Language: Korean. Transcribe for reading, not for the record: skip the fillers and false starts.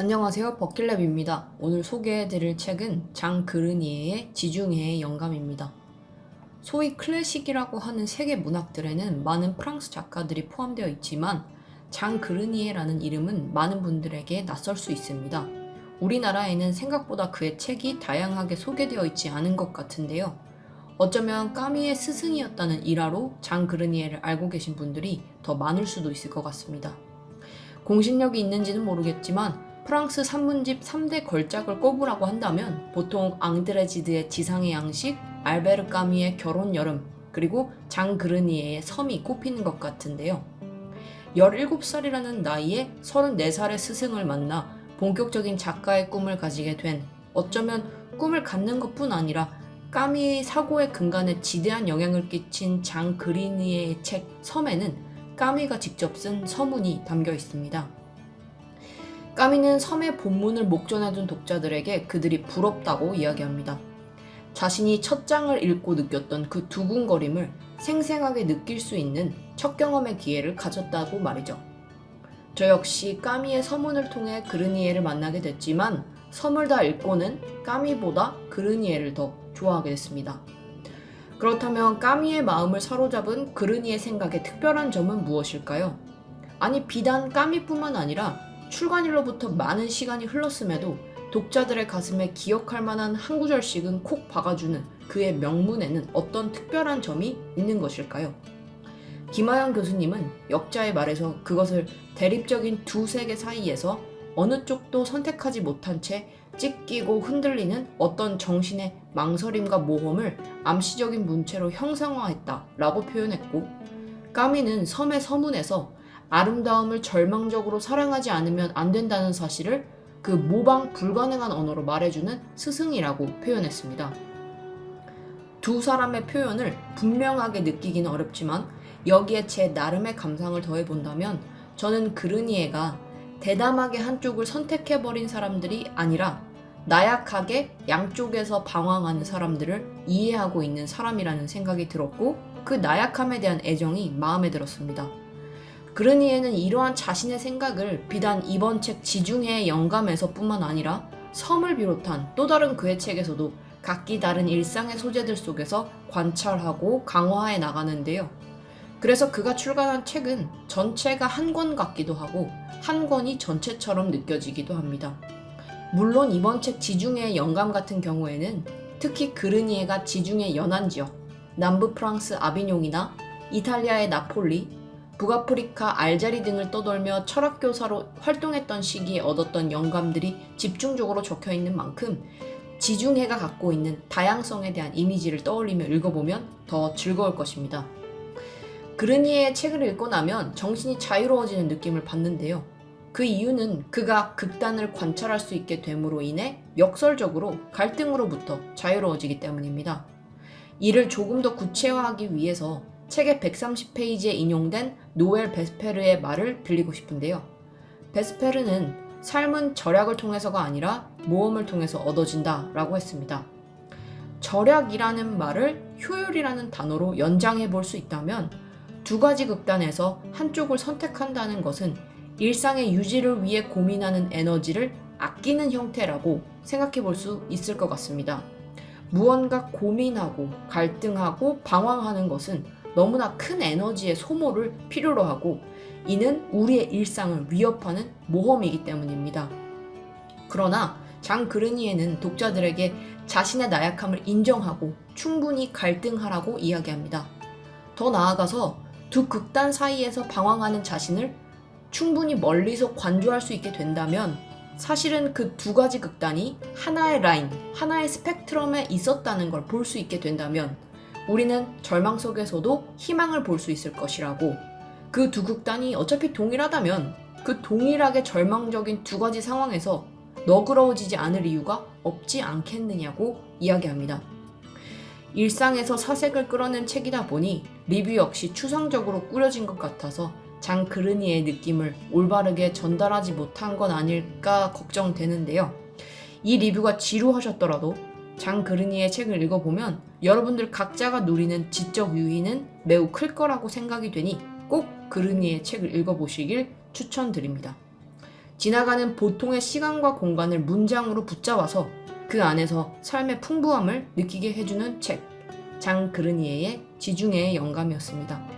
안녕하세요. 버킷랩입니다. 오늘 소개해드릴 책은 장 그르니에의 지중해의 영감입니다. 소위 클래식이라고 하는 세계 문학들에는 많은 프랑스 작가들이 포함되어 있지만 장 그르니에라는 이름은 많은 분들에게 낯설 수 있습니다. 우리나라에는 생각보다 그의 책이 다양하게 소개되어 있지 않은 것 같은데요. 어쩌면 까미의 스승이었다는 일화로 장 그르니에를 알고 계신 분들이 더 많을 수도 있을 것 같습니다. 공신력이 있는지는 모르겠지만 프랑스 산문집 3대 걸작을 꼽으라고 한다면 보통 앙드레지드의 지상의 양식, 알베르 까미의 결혼 여름, 그리고 장 그르니에의 섬이 꼽히는 것 같은데요. 17살이라는 나이에 34살의 스승을 만나 본격적인 작가의 꿈을 가지게 된, 어쩌면 꿈을 갖는 것뿐 아니라 까미의 사고의 근간에 지대한 영향을 끼친 장 그르니에의 책 섬에는 까미가 직접 쓴 서문이 담겨 있습니다. 까미는 섬의 본문을 목전에 둔 독자들에게 그들이 부럽다고 이야기합니다. 자신이 첫 장을 읽고 느꼈던 그 두근거림을 생생하게 느낄 수 있는 첫 경험의 기회를 가졌다고 말이죠. 저 역시 까미의 서문을 통해 그르니에를 만나게 됐지만 섬을 다 읽고는 까미보다 그르니에를 더 좋아하게 됐습니다. 그렇다면 까미의 마음을 사로잡은 그르니의 생각의 특별한 점은 무엇일까요? 아니, 비단 까미뿐만 아니라 출간일로부터 많은 시간이 흘렀음에도 독자들의 가슴에 기억할 만한 한 구절씩은 콕 박아주는 그의 명문에는 어떤 특별한 점이 있는 것일까요? 김하영 교수님은 역자의 말에서 그것을 대립적인 두 세계 사이에서 어느 쪽도 선택하지 못한 채 찢기고 흔들리는 어떤 정신의 망설임과 모험을 암시적인 문체로 형상화했다라고 표현했고, 까미는 섬의 서문에서 아름다움을 절망적으로 사랑하지 않으면 안 된다는 사실을 그 모방 불가능한 언어로 말해주는 스승이라고 표현했습니다. 두 사람의 표현을 분명하게 느끼기는 어렵지만 여기에 제 나름의 감상을 더해본다면 저는 그르니에가 대담하게 한쪽을 선택해버린 사람들이 아니라 나약하게 양쪽에서 방황하는 사람들을 이해하고 있는 사람이라는 생각이 들었고, 그 나약함에 대한 애정이 마음에 들었습니다. 그르니에는 이러한 자신의 생각을 비단 이번 책 지중해의 영감에서 뿐만 아니라 섬을 비롯한 또 다른 그의 책에서도 각기 다른 일상의 소재들 속에서 관찰하고 강화해 나가는데요. 그래서 그가 출간한 책은 전체가 한 권 같기도 하고 한 권이 전체처럼 느껴지기도 합니다. 물론 이번 책 지중해의 영감 같은 경우에는 특히 그르니에가 지중해 연안 지역, 남부 프랑스 아비뇽이나 이탈리아의 나폴리, 북아프리카 알제리 등을 떠돌며 철학교사로 활동했던 시기에 얻었던 영감들이 집중적으로 적혀 있는 만큼 지중해가 갖고 있는 다양성에 대한 이미지를 떠올리며 읽어보면 더 즐거울 것입니다. 그르니에의 책을 읽고 나면 정신이 자유로워지는 느낌을 받는데요. 그 이유는 그가 극단을 관찰할 수 있게 됨으로 인해 역설적으로 갈등으로부터 자유로워지기 때문입니다. 이를 조금 더 구체화하기 위해서 책의 130페이지에 인용된 노엘 베스페르의 말을 빌리고 싶은데요. 베스페르는 삶은 절약을 통해서가 아니라 모험을 통해서 얻어진다 라고 했습니다. 절약이라는 말을 효율이라는 단어로 연장해 볼 수 있다면 두 가지 극단에서 한쪽을 선택한다는 것은 일상의 유지를 위해 고민하는 에너지를 아끼는 형태라고 생각해 볼 수 있을 것 같습니다. 무언가 고민하고 갈등하고 방황하는 것은 너무나 큰 에너지의 소모를 필요로 하고 이는 우리의 일상을 위협하는 모험이기 때문입니다. 그러나 장 그르니에는 독자들에게 자신의 나약함을 인정하고 충분히 갈등하라고 이야기합니다. 더 나아가서 두 극단 사이에서 방황하는 자신을 충분히 멀리서 관조할 수 있게 된다면 사실은 그 두 가지 극단이 하나의 라인, 하나의 스펙트럼에 있었다는 걸 볼 수 있게 된다면 우리는 절망 속에서도 희망을 볼 수 있을 것이라고, 그 두 극단이 어차피 동일하다면 그 동일하게 절망적인 두 가지 상황에서 너그러워지지 않을 이유가 없지 않겠느냐고 이야기합니다. 일상에서 사색을 끌어낸 책이다 보니 리뷰 역시 추상적으로 꾸려진 것 같아서 장 그르니의 느낌을 올바르게 전달하지 못한 건 아닐까 걱정되는데요. 이 리뷰가 지루하셨더라도 장 그르니의 책을 읽어보면 여러분들 각자가 누리는 지적 유의는 매우 클 거라고 생각이 되니 꼭 그르니의 책을 읽어보시길 추천드립니다. 지나가는 보통의 시간과 공간을 문장으로 붙잡아서 그 안에서 삶의 풍부함을 느끼게 해주는 책, 장 그르니에의 지중해의 영감이었습니다.